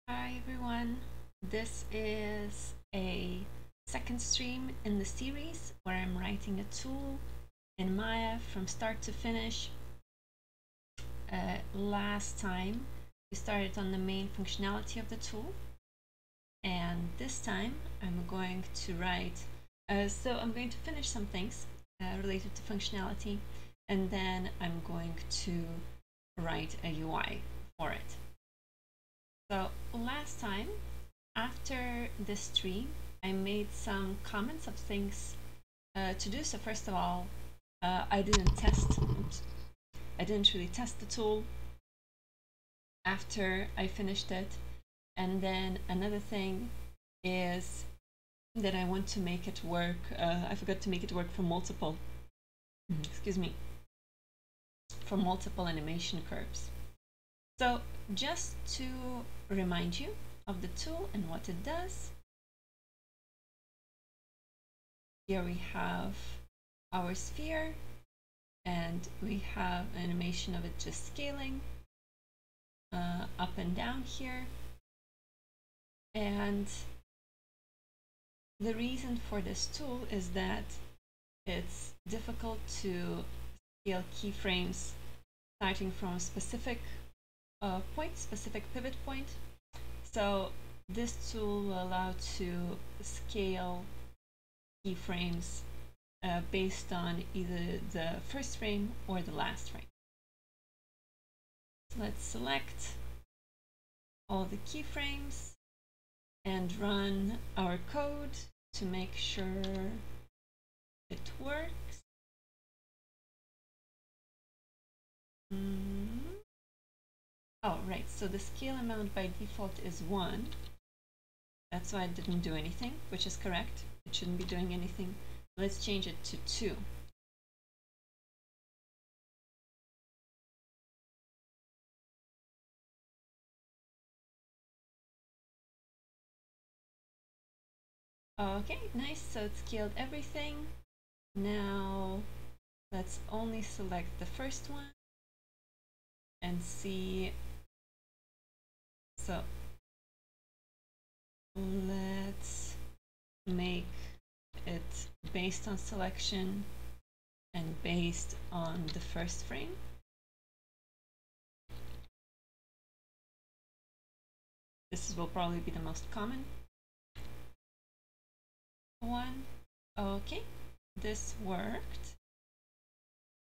Hi everyone, this is a second stream in the series where I'm writing a tool in Maya from start to finish. Last time we started on the main functionality of the tool, and this time I'm going to write, I'm going to finish some things related to functionality, and then I'm going to write a UI for it. So last time, after this stream, I made some comments of things to do. So first of all, I didn't really test the tool after I finished it. And then another thing is that I want to make it work. I forgot to make it work for multiple, excuse me, for multiple animation curves. So just to remind you of the tool and what it does, here we have our sphere, and we have an animation of it just scaling up and down here. And the reason for this tool is that it's difficult to scale keyframes starting from a specific specific pivot point. So this tool will allow to scale keyframes based on either the first frame or the last frame. So let's select all the keyframes and run our code to make sure it works. Oh, right, so the scale amount by default is 1. That's why it didn't do anything, which is correct. It shouldn't be doing anything. Let's change it to 2. Okay, nice, so it scaled everything. Now let's only select the first one and see. So let's make it based on selection and based on the first frame. This will probably be the most common one. Okay, this worked.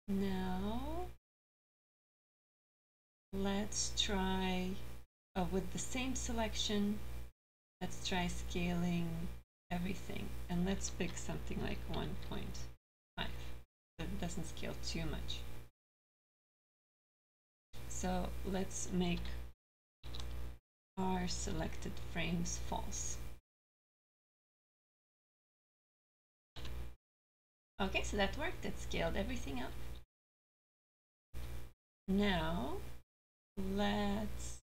Now let's try with the same selection, let's try scaling everything, and let's pick something like 1.5 so it doesn't scale too much. So let's make our selected frames false. Okay, so that worked. It scaled everything up. Now let's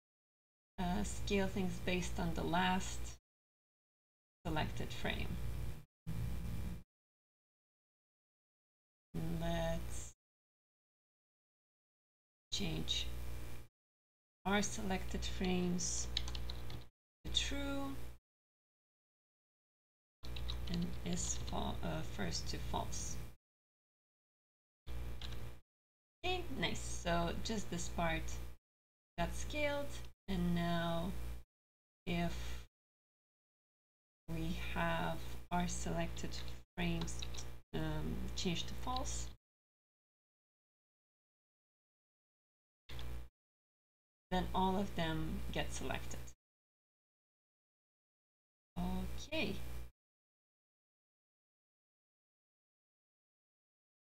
scale things based on the last selected frame. Let's change our selected frames to true and is first to false. Okay, nice. So just this part got scaled, and now if we have our selected frames changed to false, then all of them get selected. Okay.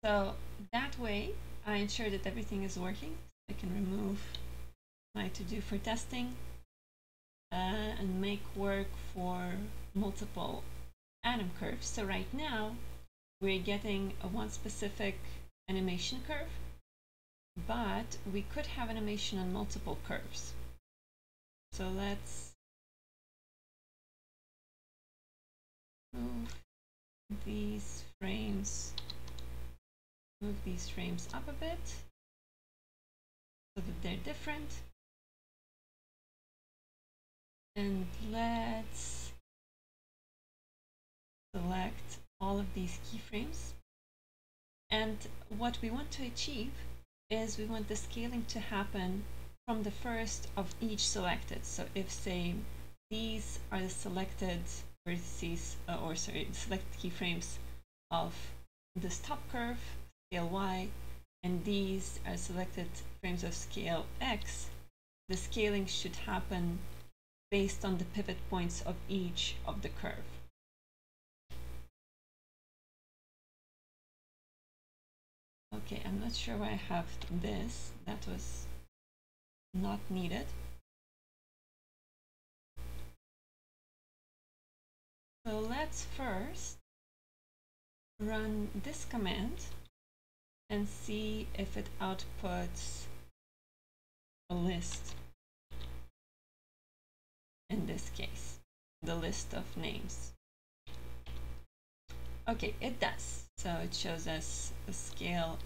So that way I ensure that everything is working. I can remove my to-do for testing and make work for multiple anim curves. So right now we're getting one specific animation curve, but we could have animation on multiple curves. So let's move these frames up a bit so that they're different. And let's select all of these keyframes. And what we want to achieve is we want the scaling to happen from the first of each selected. So if, say, these are the selected vertices, the selected keyframes of this top curve, scale Y, and these are selected frames of scale X, the scaling should happen based on the pivot points of each of the curve. Okay, I'm not sure why I have this. That was not needed. So let's first run this command and see if it outputs a list. In this case, the list of names. Okay, it does. So it shows us a scale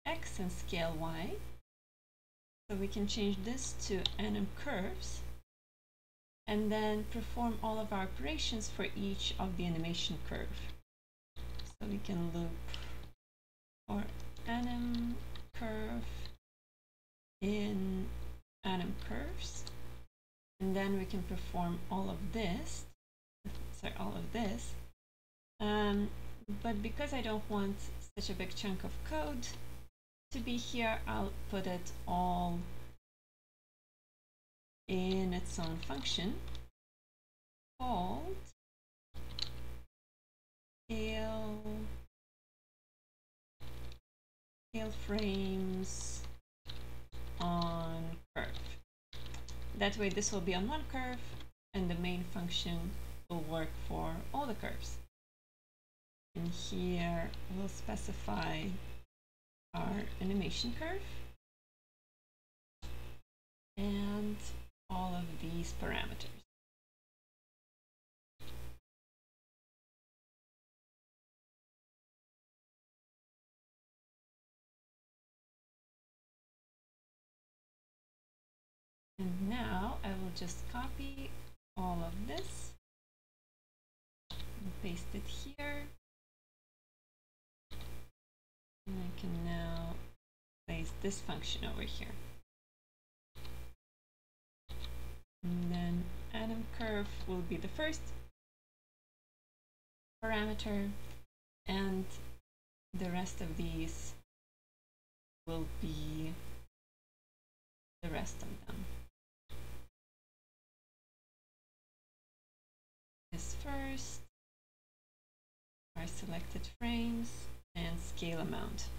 X and scale Y. So we can change this to anim curves and then perform all of our operations for each of the animation curve. So we can loop for anim curve in anim curves, and then we can perform all of this. But because I don't want such a big chunk of code to be here, I'll put it all in its own function called scale frames on curve. That way this will be on one curve and the main function will work for all the curves. And here we'll specify our animation curve and all of these parameters. And now I will just copy all of this and paste it here. And I can now place this function over here. And then anim curve will be the first parameter, and the rest of these will be the rest of them. This first, our selected frames, and scale amount.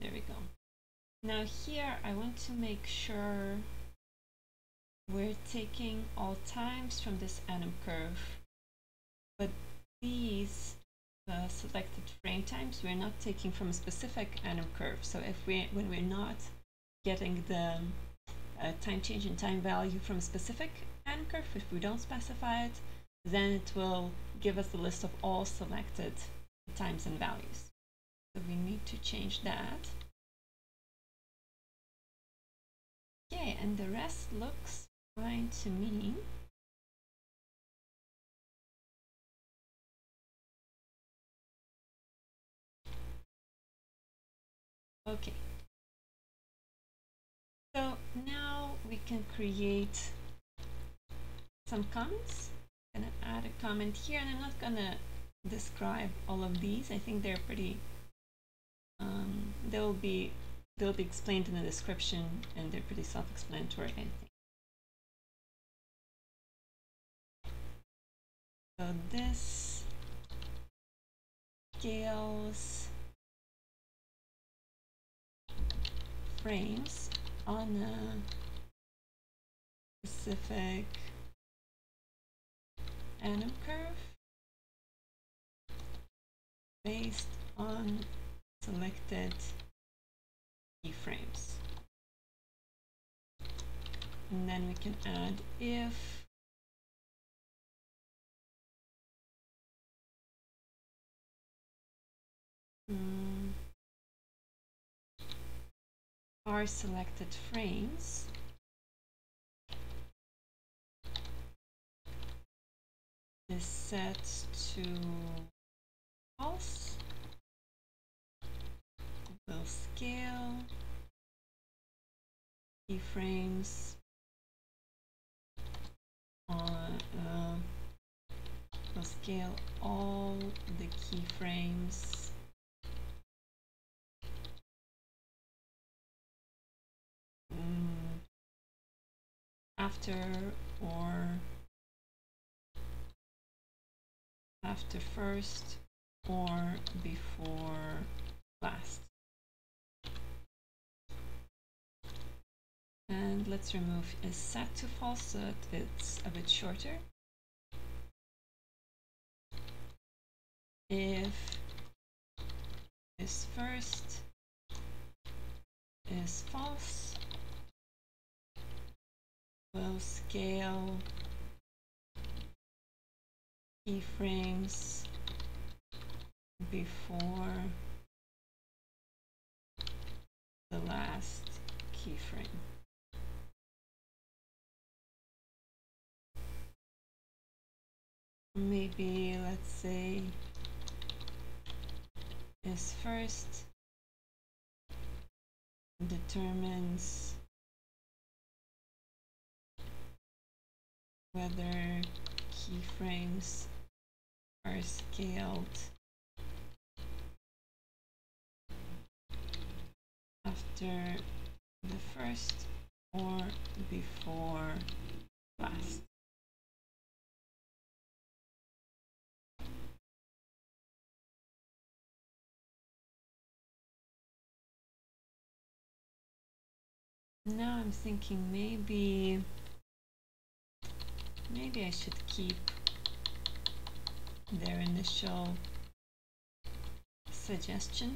There we go. Now here I want to make sure we're taking all times from this anim curve, but these selected frame times we're not taking from a specific anim curve. So when we're not getting the time change in time value from a specific anim curve, if we don't specify it, then it will give us the list of all selected times and values. So we need to change that. Okay, and the rest looks fine to me. Okay. So now we can create some comments. I'm gonna add a comment here, and I'm not gonna describe all of these. I think they're pretty. They'll be explained in the description, and they're pretty self-explanatory, I think. So this scales frames on a specific anim curve based on selected keyframes. And then we can add if our selected frames is set to false. Will scale keyframes on will scale all the keyframes after or after first or before last. And let's remove is set to false so that it's a bit shorter. If is first is false, we'll scale keyframes before the last keyframe. Maybe let's say is first determines whether keyframes are scaled after the first or before last. Now I'm thinking maybe I should keep their initial suggestion.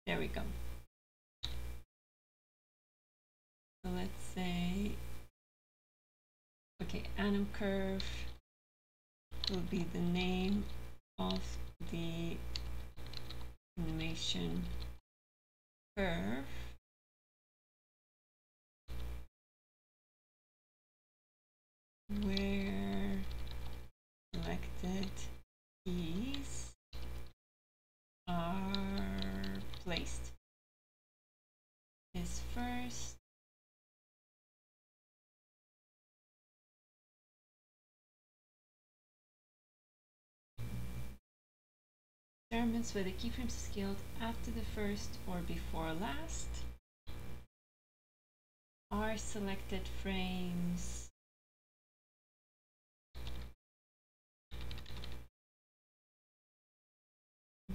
There we go. So let's say, okay, anim curve will be the name of the animation curve. Where selected keys are placed is first, determines whether keyframes are scaled after the first or before last. Are selected frames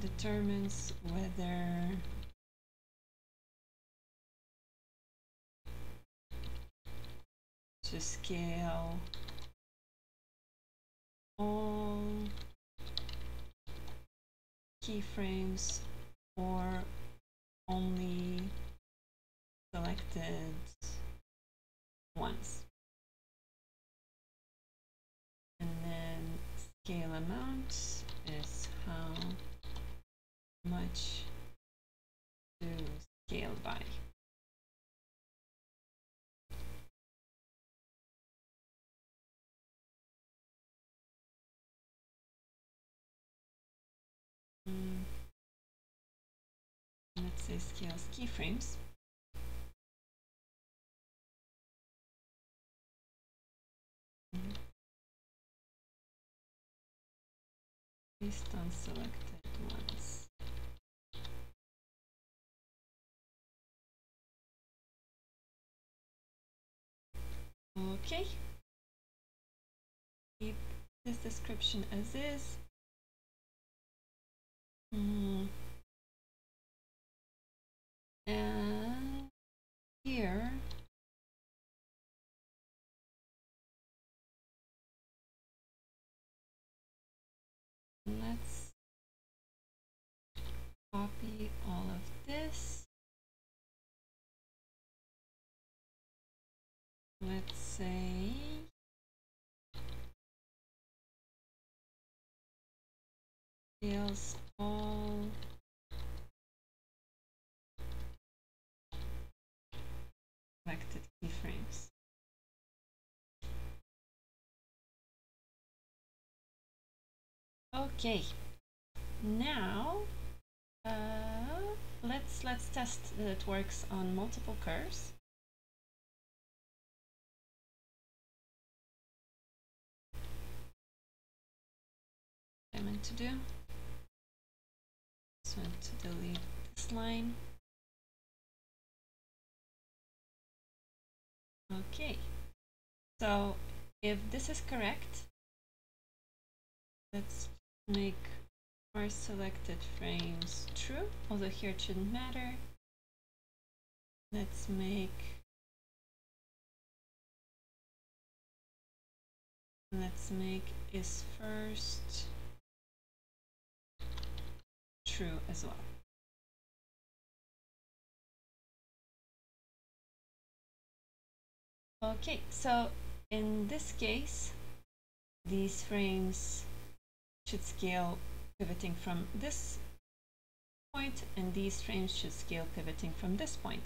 determines whether to scale all keyframes or only selected ones. And then scale amount is how much to scale by. Let's say scales keyframes. Based on selected ones. Okay. Keep this description as is. And here let's copy all of this. Let's say scales all selected keyframes. Okay, now let's test that it works on multiple curves. What I meant to do. Just want to delete this line. Okay, so if this is correct, let's make our selected frames true, although here it shouldn't matter. Let's make is first true as well. Okay, so in this case, these frames should scale pivoting from this point, and these frames should scale pivoting from this point.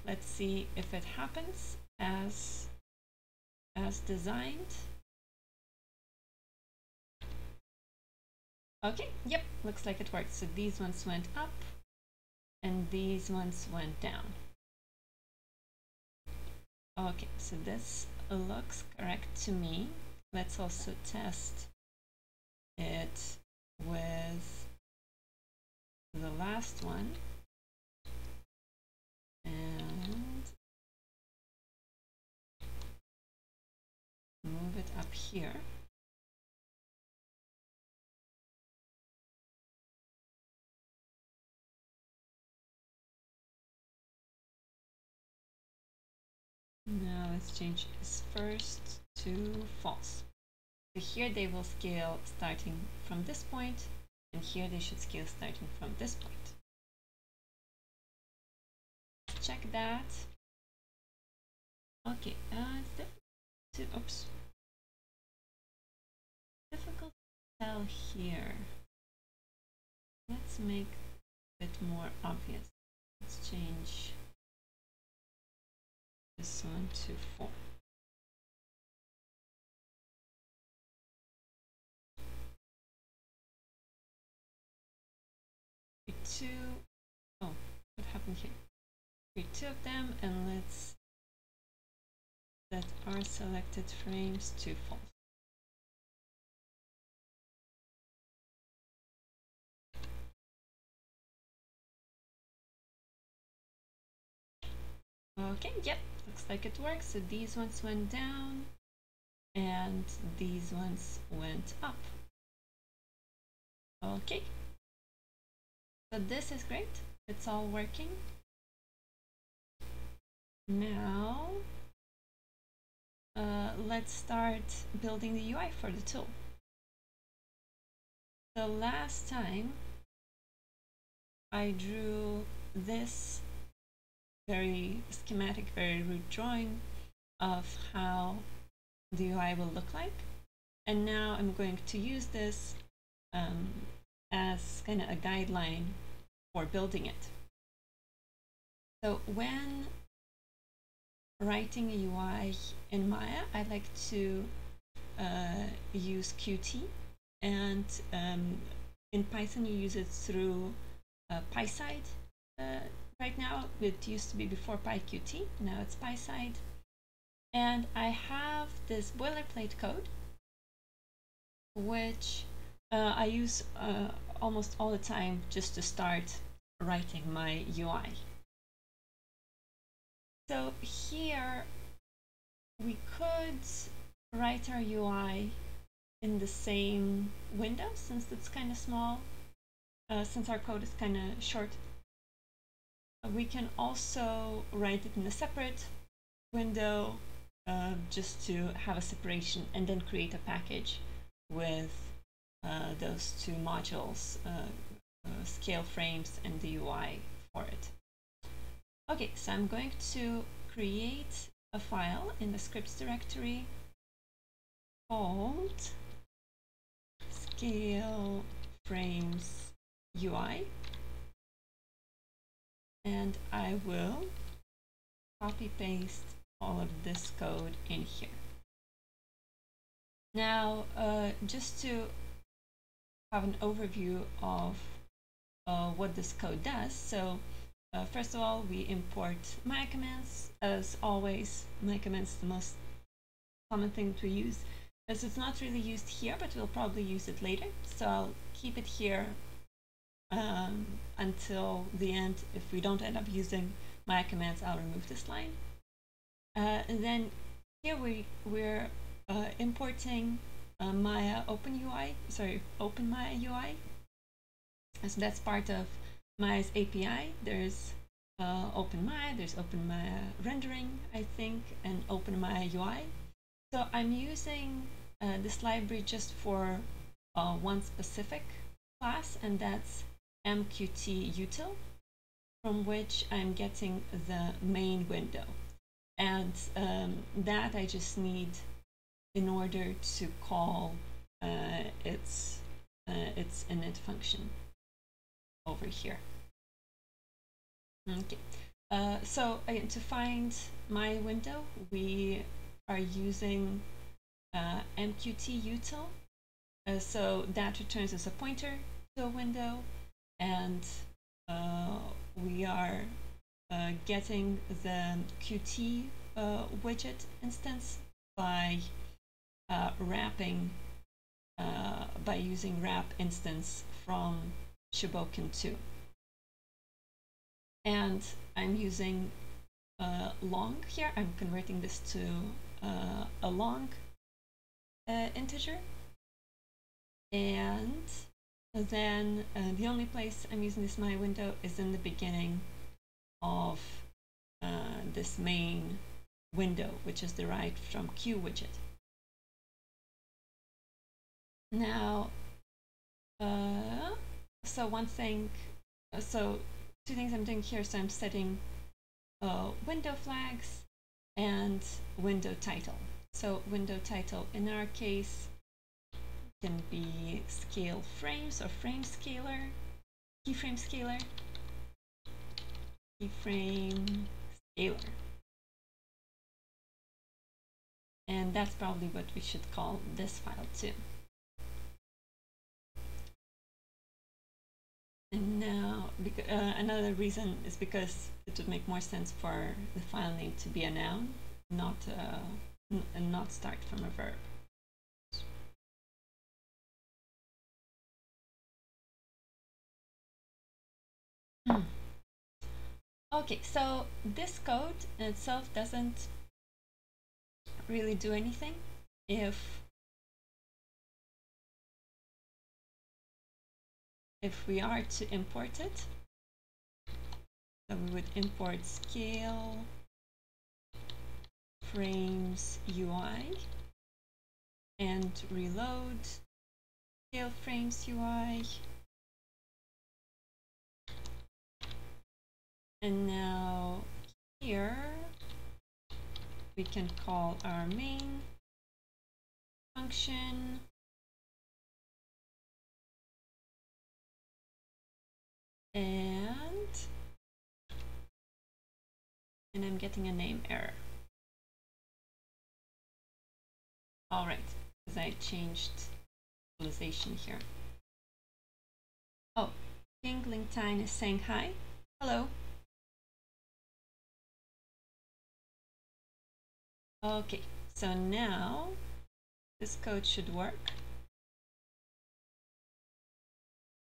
Let's see if it happens as designed. Okay, yep, looks like it worked. So these ones went up and these ones went down. Okay, so this looks correct to me. Let's also test it with the last one. And move it up here. Now let's change this first to false. So here they will scale starting from this point, and here they should scale starting from this point. Check that. Okay, it's difficult to tell here. Let's make it more obvious. Let's change this one to 4. Oh, what happened here? Create 2 of them, and let's set our selected frames to false. Okay, yep, looks like it works. So these ones went down and these ones went up. Okay, so this is great. It's all working. Now, let's start building the UI for the tool. So last time I drew this very schematic, very rude drawing of how the UI will look like. And now I'm going to use this as kind of a guideline for building it. So when writing a UI in Maya, I like to use Qt, and in Python you use it through PySide. Right now, it used to be before PyQt, now it's PySide. And I have this boilerplate code, which I use almost all the time just to start writing my UI. So here we could write our UI in the same window, since it's kind of small, since our code is kind of short. We can also write it in a separate window just to have a separation, and then create a package with those 2 modules, scale frames and the UI for it. Okay, so I'm going to create a file in the scripts directory called scale frames UI, and I will copy paste all of this code in here. Now, just to have an overview of what this code does. So first of all, we import Maya commands. As always, Maya commands is the most common thing to use. As it's not really used here, but we'll probably use it later. So I'll keep it here until the end. If we don't end up using Maya commands, I'll remove this line. And then here we're importing Maya OpenUI, Open Maya UI. So that's part of Maya's API. There's Open Maya, there's Open Maya Rendering, I think, and Open Maya UI. So I'm using this library just for one specific class, and that's MQTUtil, from which I'm getting the main window. And that I just need in order to call its init function over here. Okay. So again, to find my window, we are using MQTUtil. So that returns as a pointer to a window, and we are getting the Qt widget instance by wrapping by using wrap instance from Shoboken 2. And I'm using long here. I'm converting this to a long integer. And then the only place I'm using this Maya window is in the beginning of this main window, which is derived from QWidget. Now, so two things I'm doing here. So I'm setting window flags and window title. So window title in our case can be scale frames or frame scaler, keyframe scaler, keyframe scaler. And that's probably what we should call this file too. And now, another reason is because it would make more sense for the file name to be a noun, not start from a verb. Okay, so this code in itself doesn't really do anything if we are to import it. So we would import scale frames UI and reload scale frames UI. And now here we can call our main function. And I'm getting a name error. All right, because I changed visualization here. Oh, King Lingtine is saying hi. Hello. Okay, so now this code should work.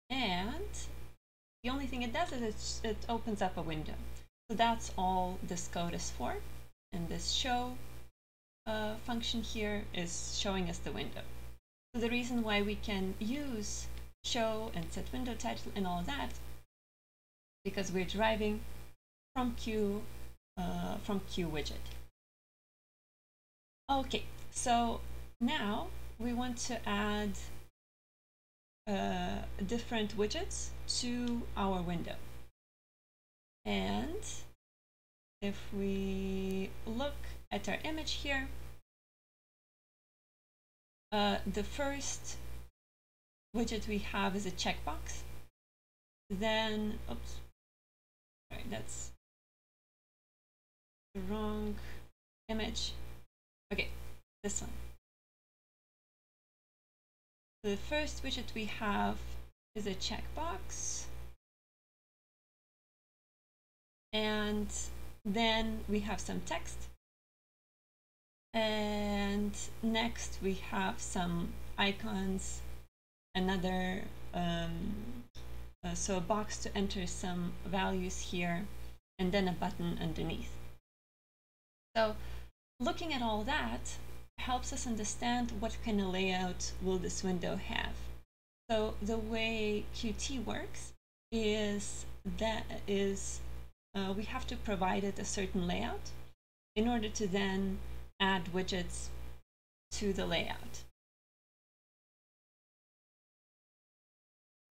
And the only thing it does is it opens up a window. So that's all this code is for. And this show function here is showing us the window. So the reason why we can use show and set window title and all of that, because we're deriving from QWidget. Okay, so now we want to add different widgets to our window. And if we look at our image here, the first widget we have is a checkbox. Then, oops, sorry, that's the wrong image. Okay, this one. The first widget we have is a checkbox. And then we have some text. And next we have some icons, another, so a box to enter some values here, and then a button underneath. So looking at all that helps us understand what kind of layout will this window have. So the way Qt works is we have to provide it a certain layout in order to then add widgets to the layout.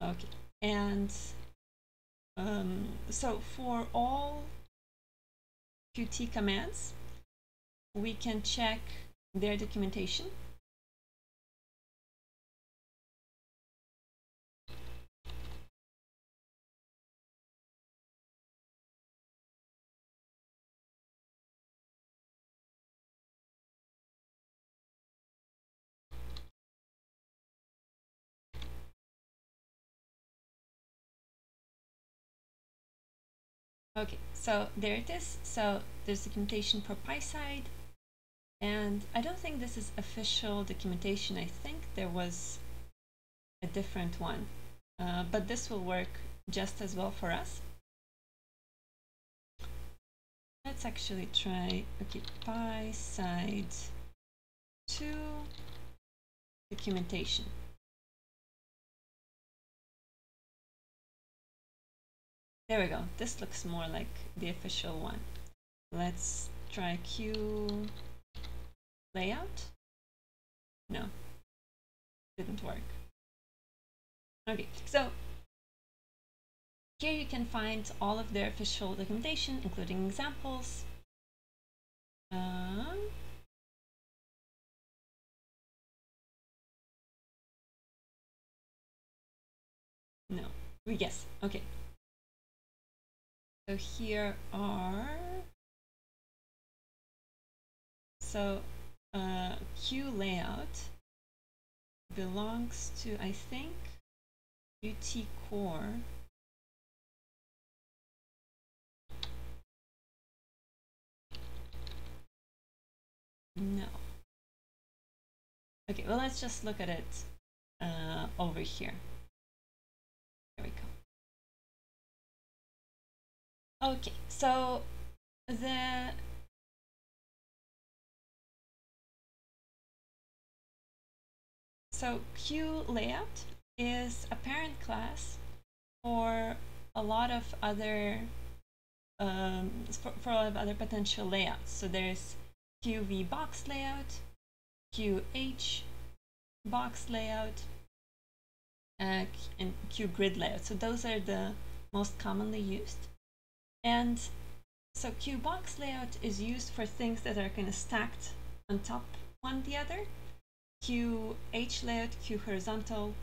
Okay, and so for all Qt commands, we can check their documentation. Okay, so there it is. So there's documentation for PySide, and I don't think this is official documentation. I think there was a different one, but this will work just as well for us. Let's actually try, okay, PySide 2 documentation. There we go. This looks more like the official one. Let's try Q layout. No, didn't work. Okay, so here you can find all of their official documentation, including examples. No, yes, okay. So here are, so Q layout belongs to, I think, Qt core. No. Okay, well, let's just look at it over here. There we go. Okay, so Q layout is a parent class for a lot of other for a lot of other potential layouts. So there's QV box layout, QH box layout, and Q grid layout. So those are the most commonly used. And so Q box layout is used for things that are kind of stacked on top one the other. QH layout, Q horizontal,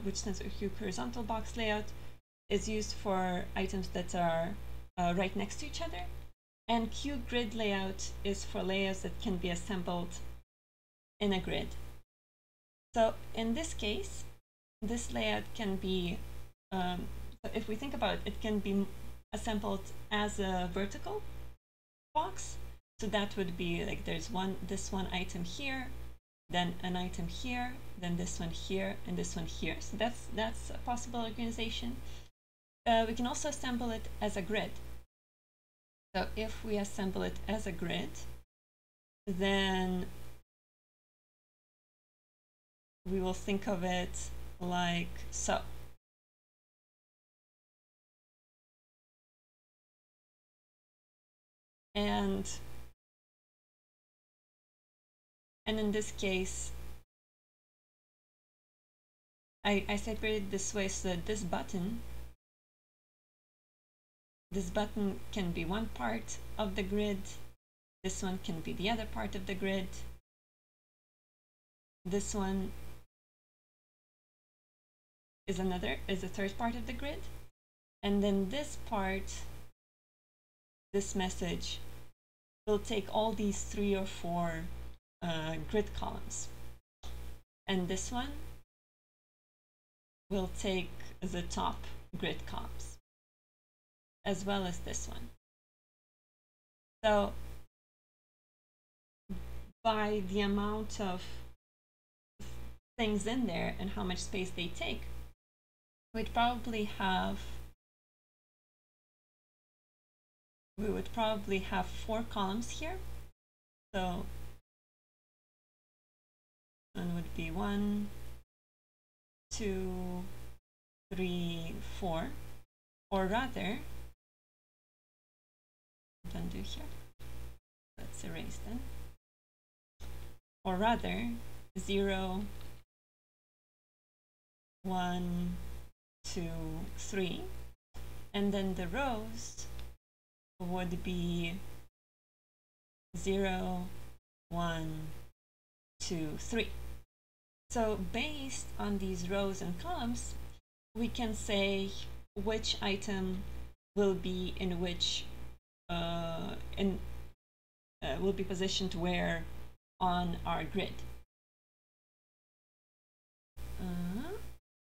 which stands for Q horizontal box layout, is used for items that are right next to each other. And Q grid layout is for layers that can be assembled in a grid. So in this case, this layout can be, so if we think about it, it can be assembled as a vertical box. So that would be like there's this one item here, then an item here, then this one here, and this one here. So that's a possible organization. We can also assemble it as a grid. So if we assemble it as a grid, then we will think of it like so. And in this case, I separated this way so that this button can be one part of the grid, this one can be the other part of the grid, this one is a third part of the grid, and then this part, this message, will take all these 3 or 4 grid columns, and this one will take the top grid columns, as well as this one. So by the amount of things in there and how much space they take, we would probably have 4 columns here. So one would be 1, 2, 3, 4, or rather, undo here. Let's erase them. Or rather, 0, 1, 2, 3, and then the rows would be 0, 1, 2, 3. So based on these rows and columns, we can say which item will be in which will be positioned where on our grid.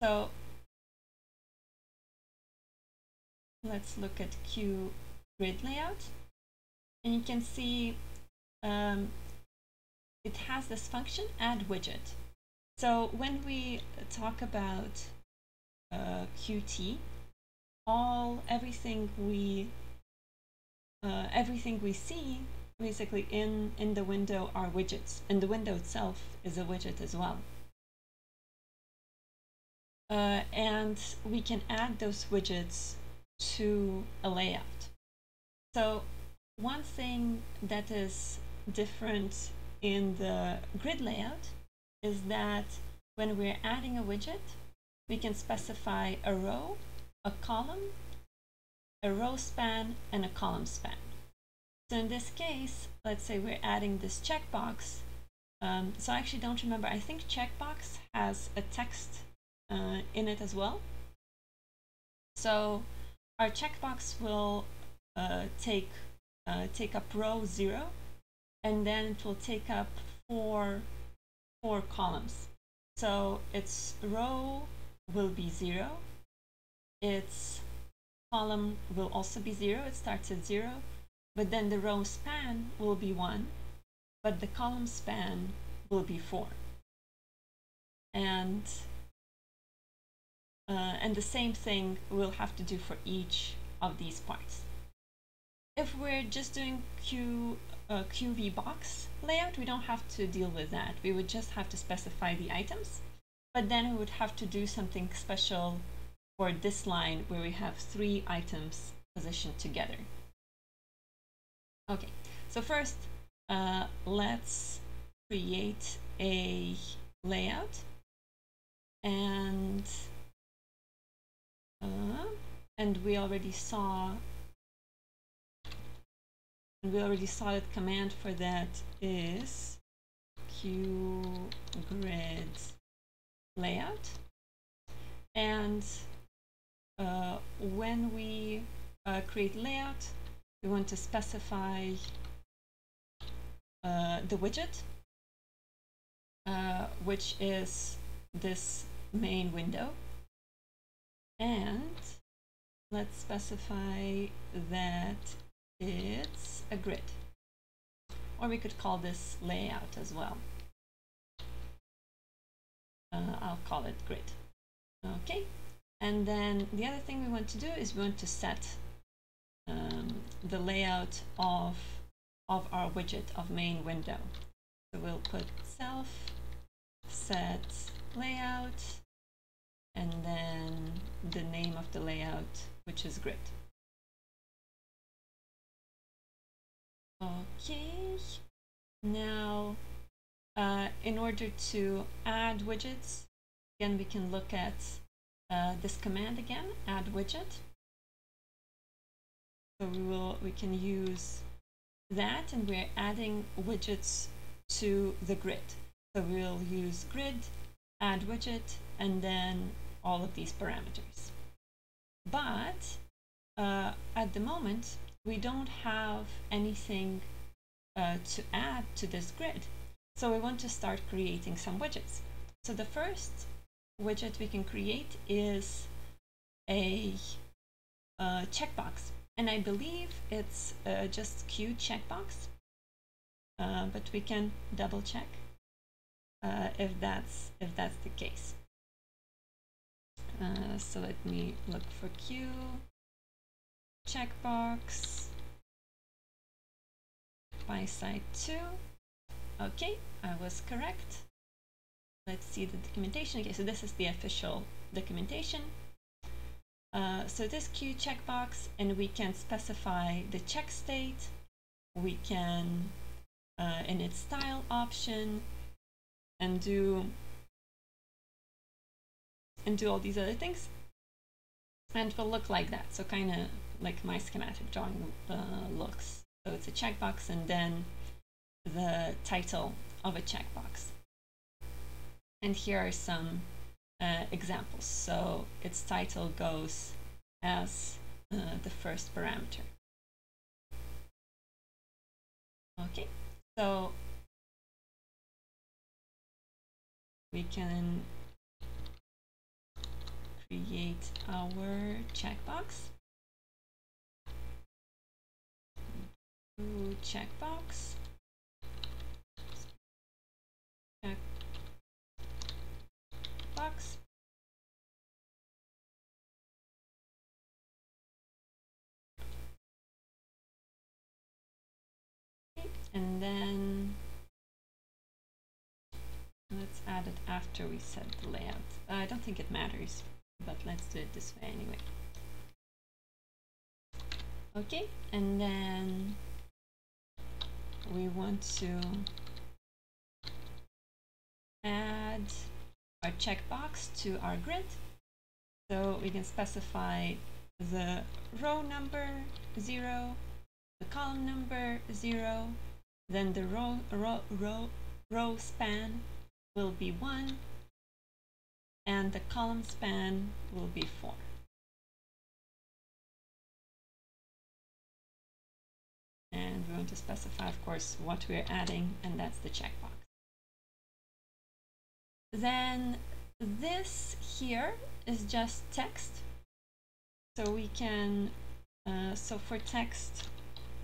So let's look at Q grid layout, and you can see it has this function, add widget. So when we talk about Qt, everything we see basically in the window are widgets, and the window itself is a widget as well. And we can add those widgets to a layout. So one thing that is different in the grid layout is that when we're adding a widget, we can specify a row, a column, a row span, and a column span. So in this case, let's say we're adding this checkbox. So I actually don't remember. I think checkbox has a text in it as well. So our checkbox will take up row 0, and then it will take up four columns. So its row will be 0, its column will also be 0, it starts at 0, but then the row span will be 1, but the column span will be 4. And the same thing we'll have to do for each of these parts. If we're just doing QV box layout, we don't have to deal with that. We would just have to specify the items, but then we would have to do something special for this line where we have 3 items positioned together. Okay, so first let's create a layout, and we already saw that command for that is qgrid layout. And when we create layout, we want to specify the widget, which is this main window, and let's specify that it's a grid, or we could call this layout as well. I'll call it grid. Okay, and then the other thing we want to do is we want to set the layout of our widget of main window. So we'll put self set layout, and then the name of the layout, which is grid. Okay, now in order to add widgets, again we can look at this command again, add widget. So we can use that, and we're adding widgets to the grid. So we'll use grid, add widget, and then all of these parameters. But at the moment, we don't have anything to add to this grid. So we want to start creating some widgets. So the first widget we can create is a checkbox, and I believe it's just Q checkbox, but we can double check if that's the case. So let me look for Q checkbox by site 2. Okay, I was correct. Let's see the documentation. Okay, so this is the official documentation. So this Q checkbox, and we can specify the check state. We can, in its style option, and do all these other things, and it will look like that. So kind of like my schematic drawing looks. So it's a checkbox and then the title of a checkbox. And here are some examples. So its title goes as the first parameter. Okay, so we can create our checkbox. Checkbox. Checkbox. And then let's add it after we set the layout. I don't think it matters, but let's do it this way anyway. Okay, and then we want to add our checkbox to our grid. So we can specify the row number 0, the column number 0, then the row span will be 1, and the column span will be 4. And we want to specify, of course, what we're adding, and that's the checkbox. Then this here is just text. So we can, so for text,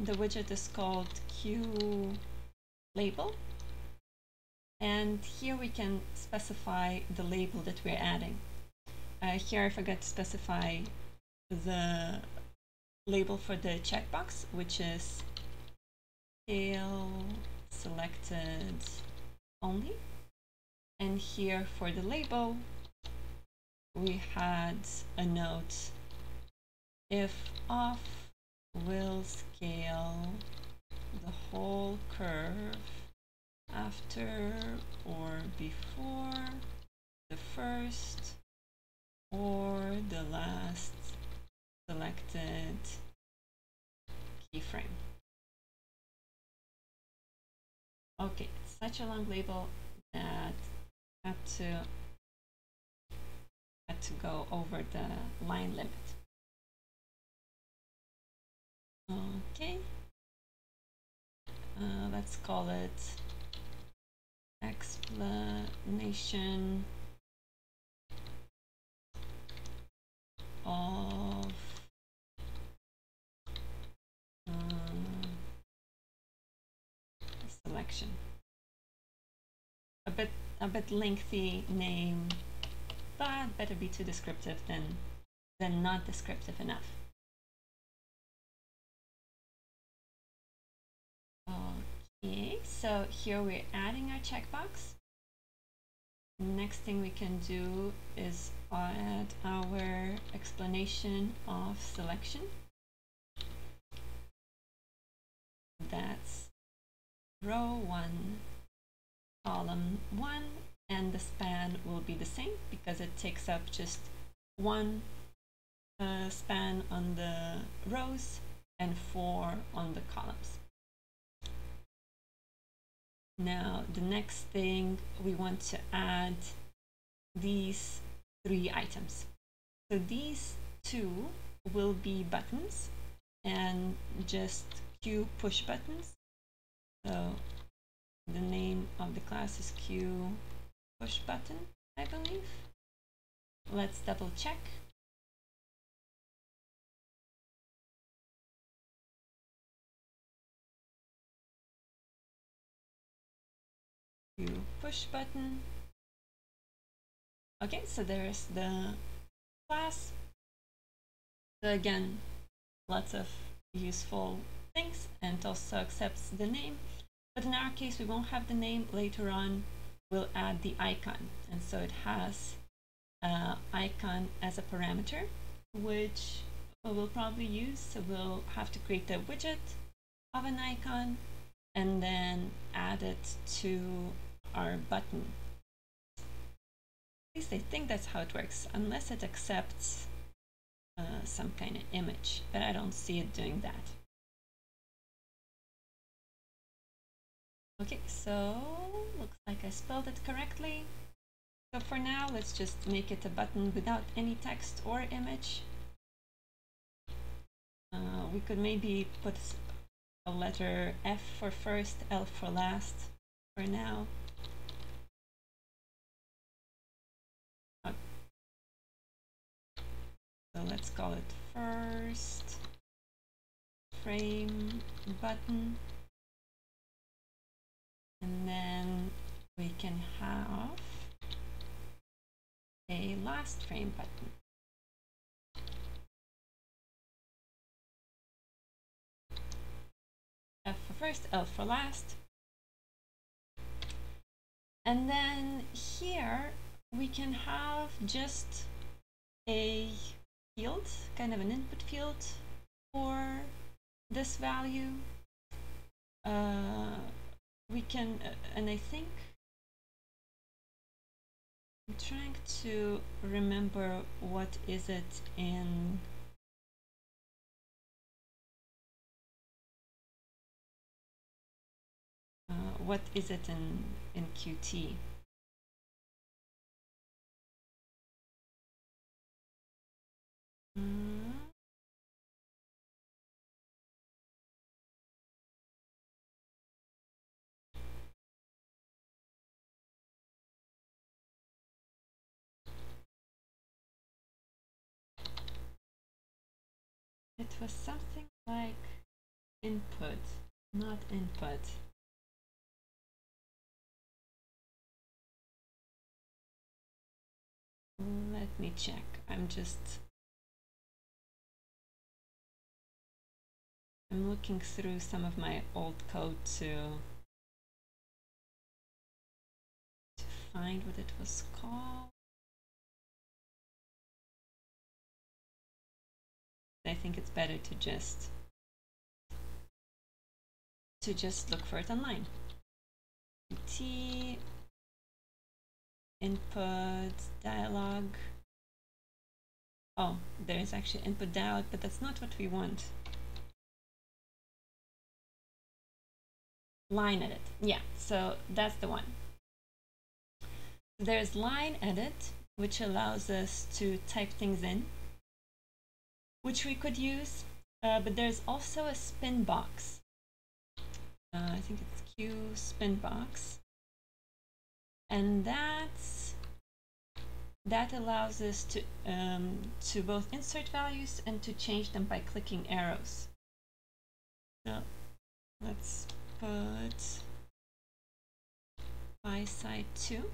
the widget is called Q label. And here we can specify the label that we're adding. Here I forgot to specify the label for the checkbox, which is scale selected only. And here for the label, we had a note: if off, will scale the whole curve after or before the first or the last selected keyframe. Okay, it's such a long label that I had to go over the line limit. Okay, let's call it explanation of selection. A bit lengthy name, but better be too descriptive than not descriptive enough. Okay, so here we're adding our checkbox. Next thing we can do is add our explanation of selection. That's row 1, column 1, and the span will be the same because it takes up just one span on the rows and 4 on the columns. Now the next thing, we want to add these 3 items. So these 2 will be buttons and just Q push buttons. So the name of the class is Q push button, I believe. let's double check. Push button. Okay, so there's the class. So again, lots of useful things, and also accepts the name. But in our case, we won't have the name. Later on, we'll add the icon. And so it has icon as a parameter, which we'll probably use. So we'll have to create a widget of an icon and then add it to our button. At least I think that's how it works, unless it accepts some kind of image, but I don't see it doing that. Okay, so looks like I spelled it correctly. So for now, let's just make it a button without any text or image. We could maybe put a letter F for first, L for last for now. So let's call it first frame button. And then we can have a last frame button. F for first, L for last. And then here we can have just a field, kind of an input field for this value. We can, and I think I'm trying to remember what is it in what is it in Qt. It was something like input, not input. Let me check. I'm looking through some of my old code to find what it was called. I think it's better to just look for it online. Qt input dialog. Oh, there's actually input dialog, but that's not what we want. Line edit. Yeah, so that's the one. There's line edit, which allows us to type things in, which we could use, but there's also a spin box. I think it's Q spin box, and that allows us to both insert values and to change them by clicking arrows. So let's put by side 2.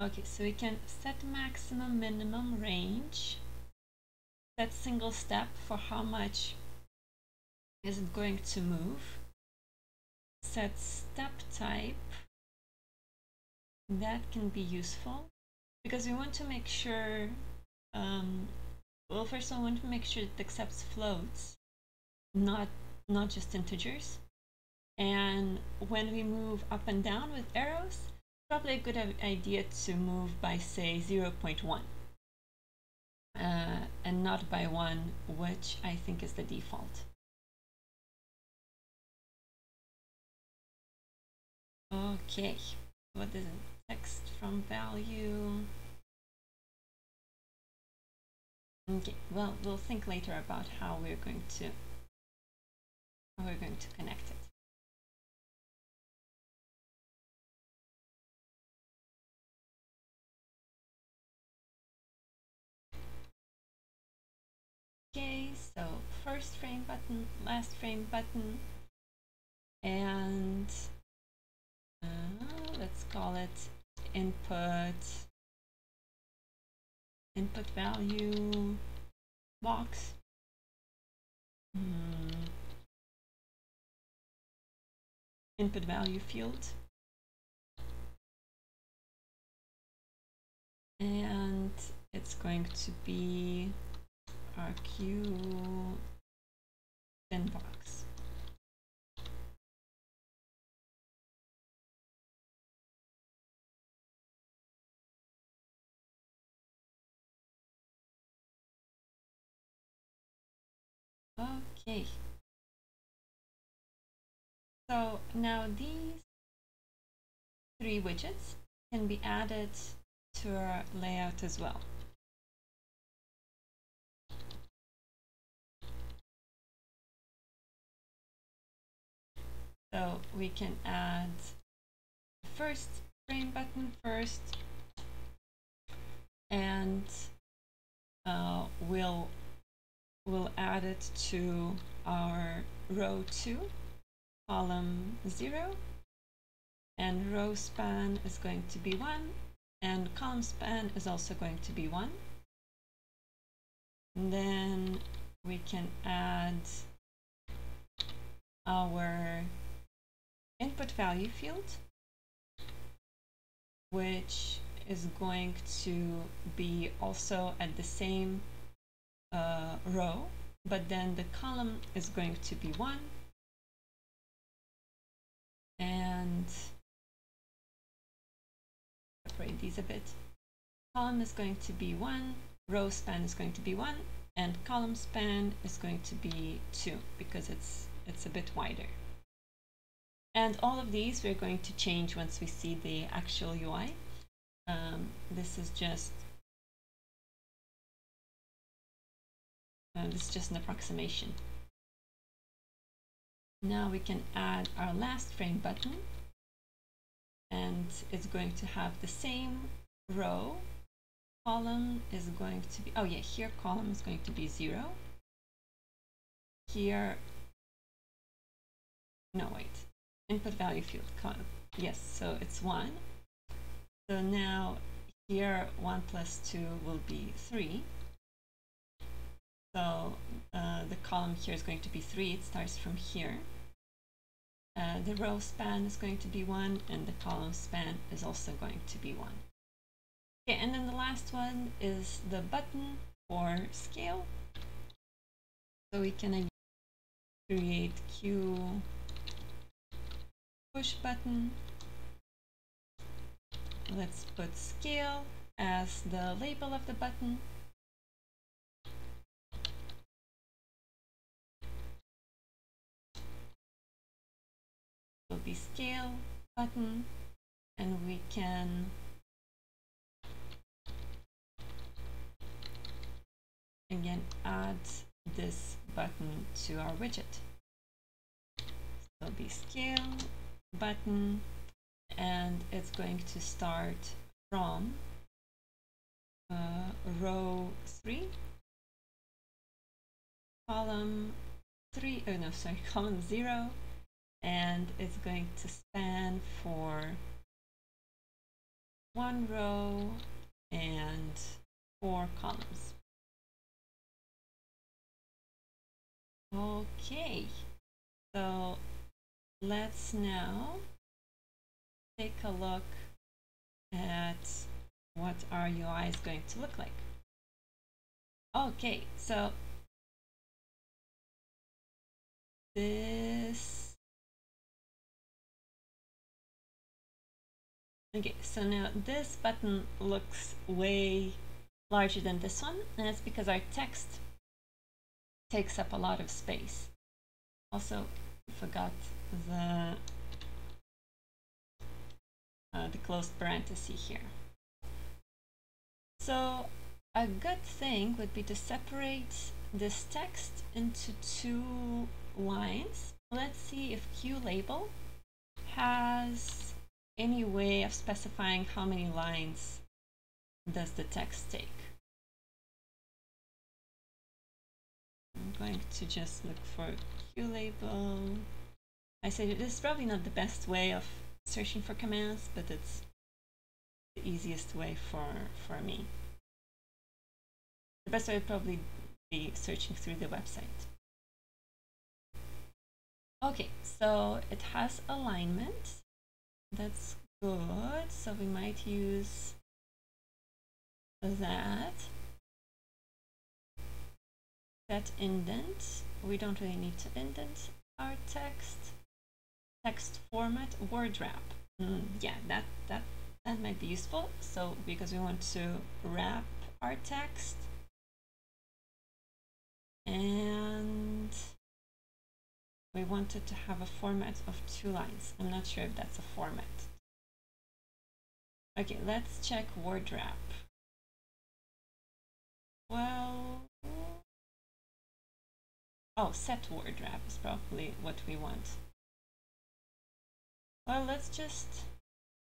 Okay, so we can set maximum, minimum range, set single step for how much is it going to move, set step type. That can be useful because we want to make sure, well, first I want to make sure it accepts floats, not just integers. And when we move up and down with arrows, probably a good idea to move by, say, 0.1 and not by 1, which I think is the default. Okay, what is it? Text from value. Okay, well, we'll think later about how we're going to connect it. Okay, so first frame button, last frame button, and let's call it input value box. Input value field, and it's going to be our Q bin box. Okay. So now these three widgets can be added to our layout as well. So we can add the first frame button first, and we'll add it to our row 2, column 0, and row span is going to be 1, and column span is also going to be 1. And then we can add our input value field, which is going to be also at the same row, but then the column is going to be 1, and separate these a bit. Column is going to be 1, row span is going to be 1, and column span is going to be 2 because it's a bit wider. And all of these we're going to change once we see the actual UI. This is just an approximation. Now we can add our last frame button, and it's going to have the same row. Column is going to be, oh yeah, here column is going to be 0. Here, no wait, input value field column, yes, so it's 1. So now here 1 plus 2 will be 3. So the column here is going to be 3, it starts from here. The row span is going to be 1, and the column span is also going to be 1. Okay, and then the last one is the button for scale. So we can again create Q push button. Let's put scale as the label of the button. Will be scale button, and we can again add this button to our widget. So it'll be scale button, and it's going to start from row 3, column 3, oh no, sorry, column 0, and it's going to span for 1 row and 4 columns. Okay, so let's now take a look at what our UI is going to look like. Okay, so this, okay, so now this button looks way larger than this one, and it's because our text takes up a lot of space. Also, forgot the closed parenthesis here. So A good thing would be to separate this text into two lines. Let's see if QLabel has any way of specifying how many lines does the text take. I'm going to just look for QLabel. I say this is probably not the best way of searching for commands, but it's the easiest way for me. The best way would probably be searching through the website. Okay, so it has alignment. That's good. So we might use that. That indent. We don't really need to indent our text. Text format, word wrap. Yeah, that might be useful. So because we want to wrap our text, and we wanted to have a format of 2 lines. I'm not sure if that's a format. Okay, let's check word wrap. Well, oh, set word wrap is probably what we want. Well, let's just,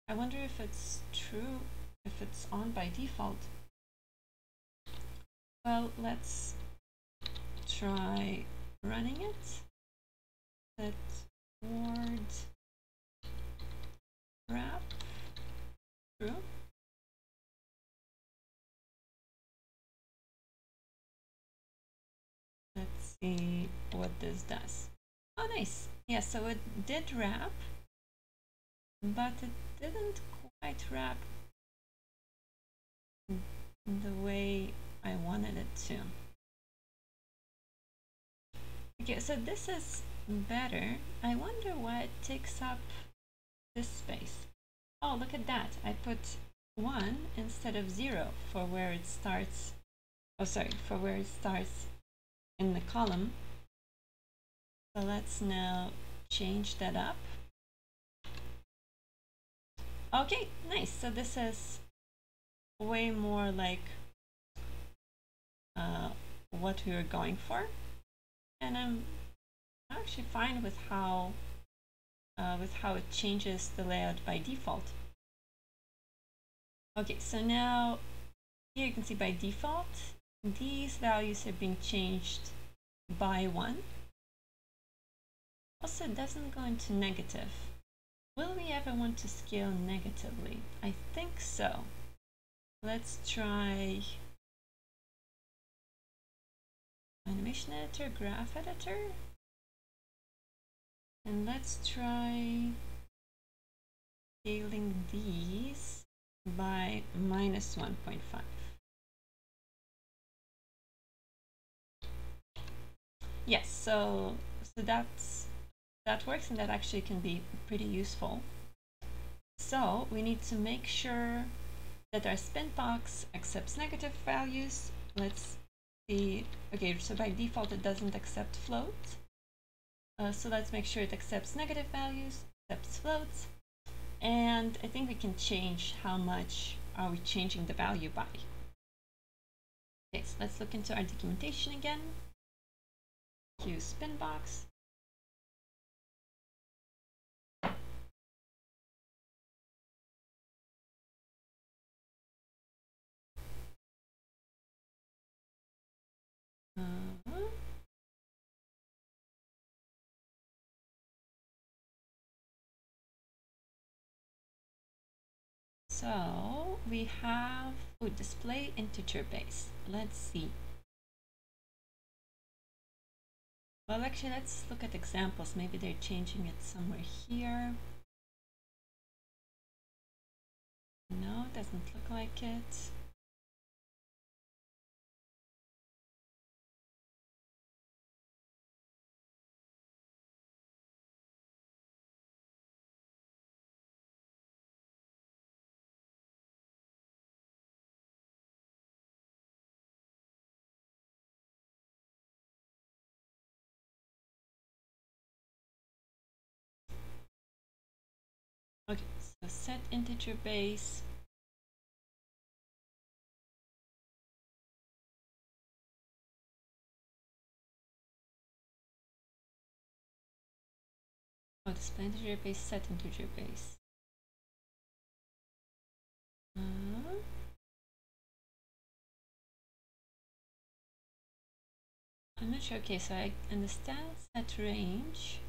I wonder if it's true, if it's on by default. Well, let's try running it. Set word wrap, true. Let's see what this does. Oh, nice. Yeah, so it did wrap, but it didn't quite wrap the way I wanted it to. Okay, so this is better. I wonder why it takes up this space. Oh, look at that. I put 1 instead of 0 for where it starts. Oh, sorry, for where it starts in the column. So let's now change that up. Okay, nice. So this is way more like what we were going for, and I'm actually fine with how it changes the layout by default. Okay, so now here you can see by default these values are being changed by 1. Also, it doesn't go into negative. Will we ever want to scale negatively? I think so. Let's try animation editor, graph editor, and let's try scaling these by -1.5. Yes, so that works, and that actually can be pretty useful. So we need to make sure that our spin box accepts negative values. Let's see. Okay, so by default it doesn't accept floats. So let's make sure it accepts negative values, accepts floats, and I think we can change how much are we changing the value by. Okay, so let's look into our documentation again. Use spin box. So we have display integer base. Let's see. Well, actually, let's look at examples. Maybe they're changing it somewhere here. No, it doesn't look like it. Okay, so set integer base. Oh, display integer base, set integer base. I'm not sure. Okay, so I understand set range.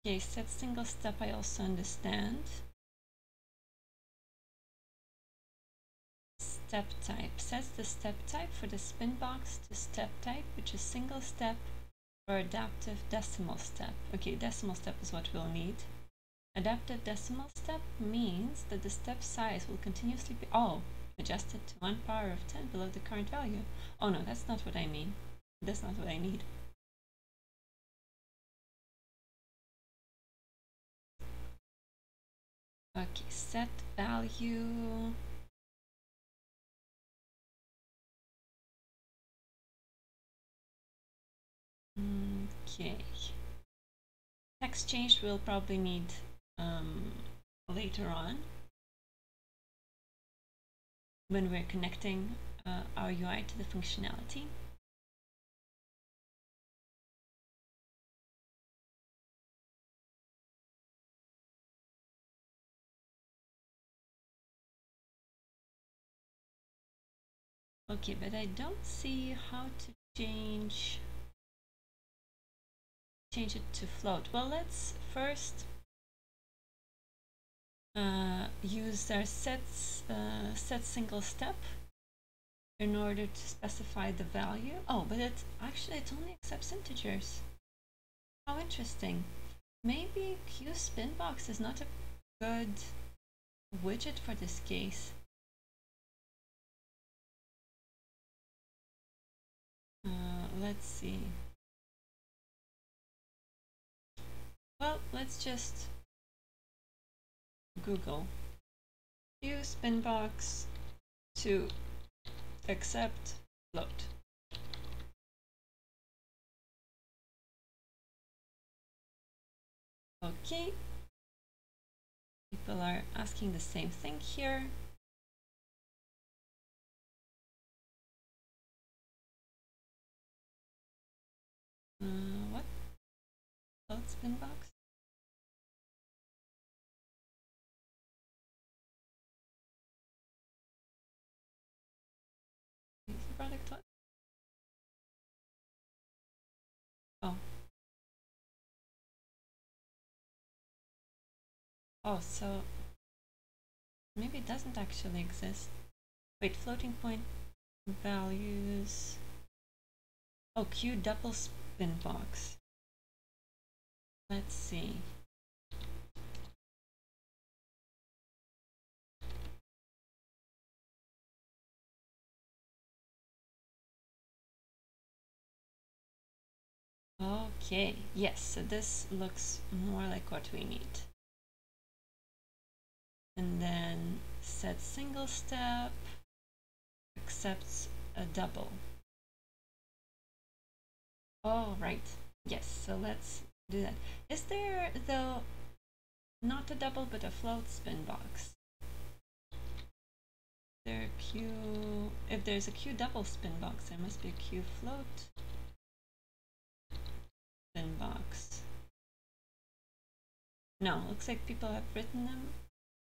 Okay, set single step I also understand. Step type sets the step type for the spin box to step type, which is single step or adaptive decimal step. Okay, decimal step is what we'll need. Adaptive decimal step means that the step size will continuously be adjusted to 1 power of 10 below the current value. Oh no, that's not what I mean. That's not what I need. Okay, set value. Okay. Text change we'll probably need later on when we're connecting our UI to the functionality. Okay, but I don't see how to change it to float. Well, let's first use our set single step in order to specify the value. Oh, but it only accepts integers. How interesting. Maybe QSpinbox is not a good widget for this case. Let's see. Well, let's just Google QSpinbox to accept float. Okay. People are asking the same thing here. What? Float Spinbox? Is the product what? Oh. Oh, so maybe it doesn't actually exist. Wait, floating point values. Oh, Q double spin box. Let's see. Okay, yes, so this looks more like what we need. And then set single step, accepts a double. Oh, right. Yes, so let's do that. Is there, though, not a double but a float spin box? If there's a Q double spin box, there must be a Q float spin box. No, looks like people have written them.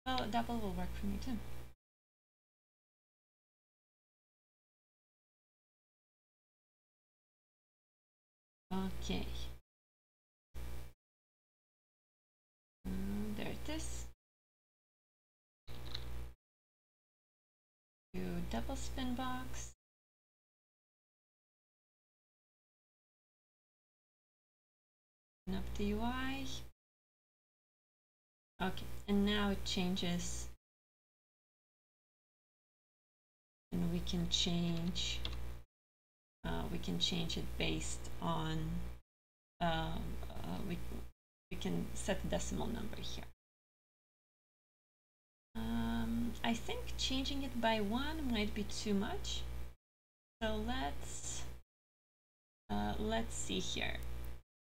Well, a double will work for me too. Okay. There it is. Q double spin box. Open up the UI. Okay, and now it changes. And we can change it based on we can set the decimal number here. I think changing it by 1 might be too much, so let's see here.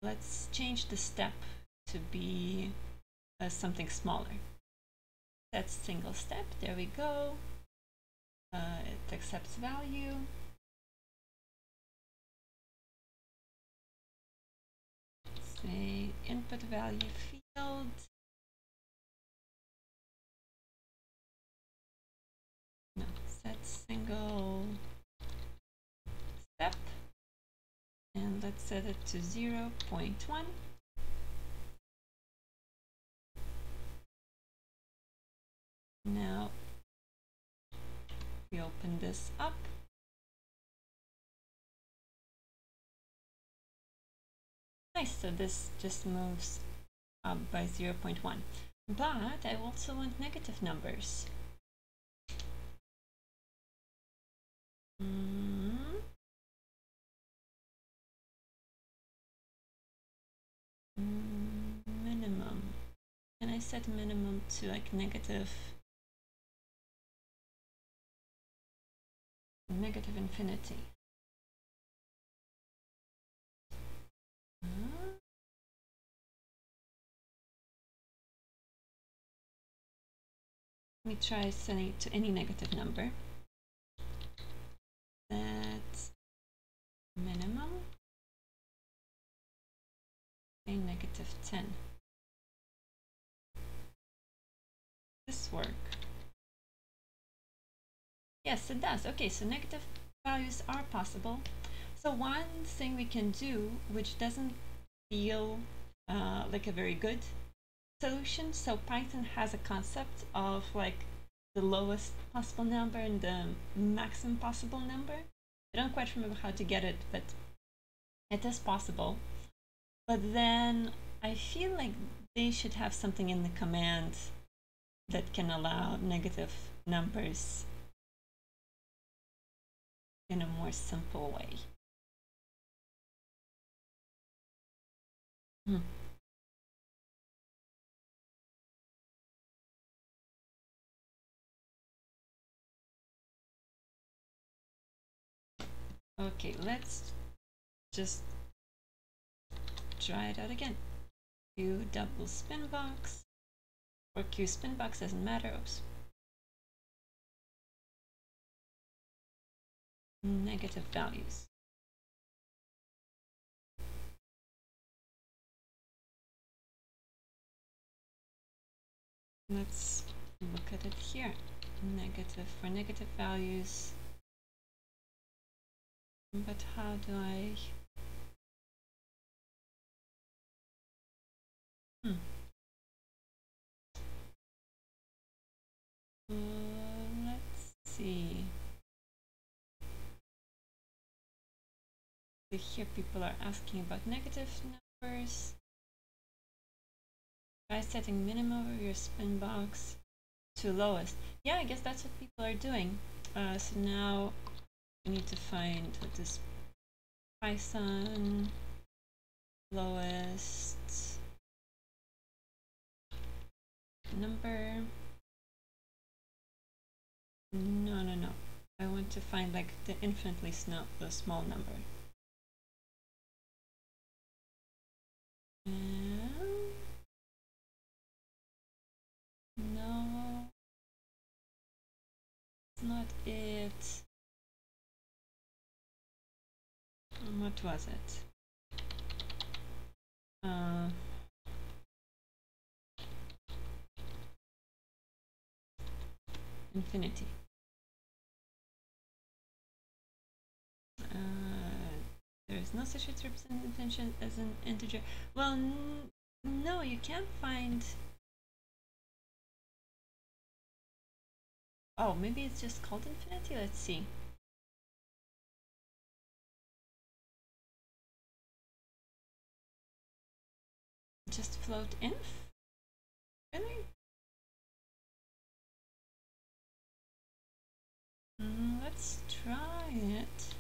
Let's change the step to be something smaller. That's single step. There we go. It accepts value. say input value field. No, set single step, and let's set it to 0.1. Now we open this up. Nice, so this just moves up by 0.1. But I also want negative numbers. Minimum. Can I set minimum to like negative infinity? Let me try setting it to any negative number. Set minimum a negative 10. This work? Yes, it does. Okay, so negative values are possible. So one thing we can do, which doesn't feel like a very good solution. So Python has a concept of like the lowest possible number and the maximum possible number. I don't quite remember how to get it, but it is possible. But then I feel like they should have something in the command that can allow negative numbers in a more simple way. Okay, let's just try it out again. Q double spin box, or Q spin box, doesn't matter. Oops. Negative values. Let's look at it here. Negative for negative values. But how do I... let's see. So here people are asking about negative numbers. Try setting minimum of your spin box to lowest. Yeah, I guess that's what people are doing. So now we need to find what is Python lowest number. No. I want to find like the infinitely small number. No, it's not it. What was it? Infinity. There is no such representation as an integer. Well, no, you can't find... Oh, maybe it's just called infinity? Let's see. Just float inf? Really? Let's try it.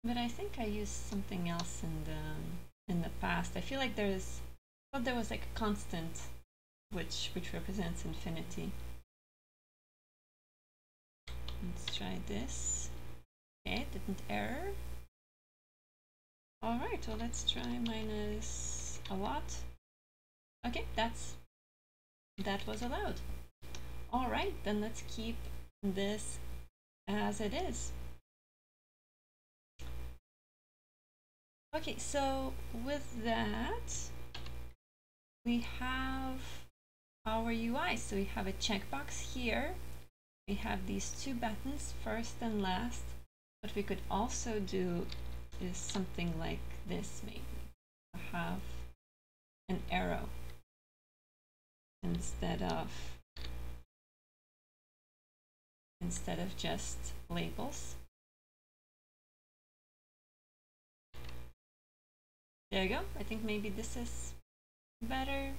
But I think I used something else in the past. I feel like there was like a constant which represents infinity. Let's try this. Okay, it didn't error. Alright, well let's try minus a lot. Okay, that was allowed. Alright, then let's keep this as it is. Okay, so with that, we have our UI. So we have a checkbox here. We have these two buttons, first and last. What we could also do is something like this, maybe. Have an arrow instead of just labels. There you go. I think maybe this is better,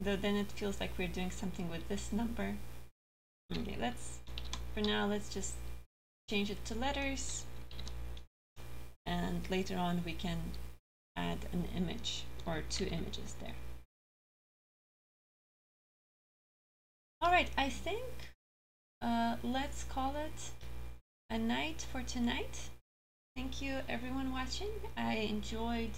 though then it feels like we're doing something with this number. Okay, for now let's just change it to letters, and later on we can add an image or two images there. All right, I think let's call it a night for tonight. Thank you everyone watching. I enjoyed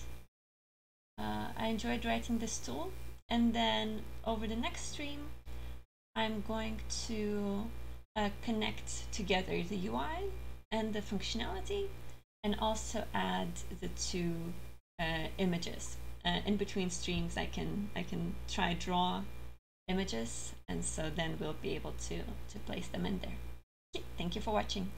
writing this tool, and then over the next stream I'm going to connect together the UI and the functionality, and also add the two images. In between streams I can try draw images, and so then we'll be able to place them in there. Okay, thank you for watching.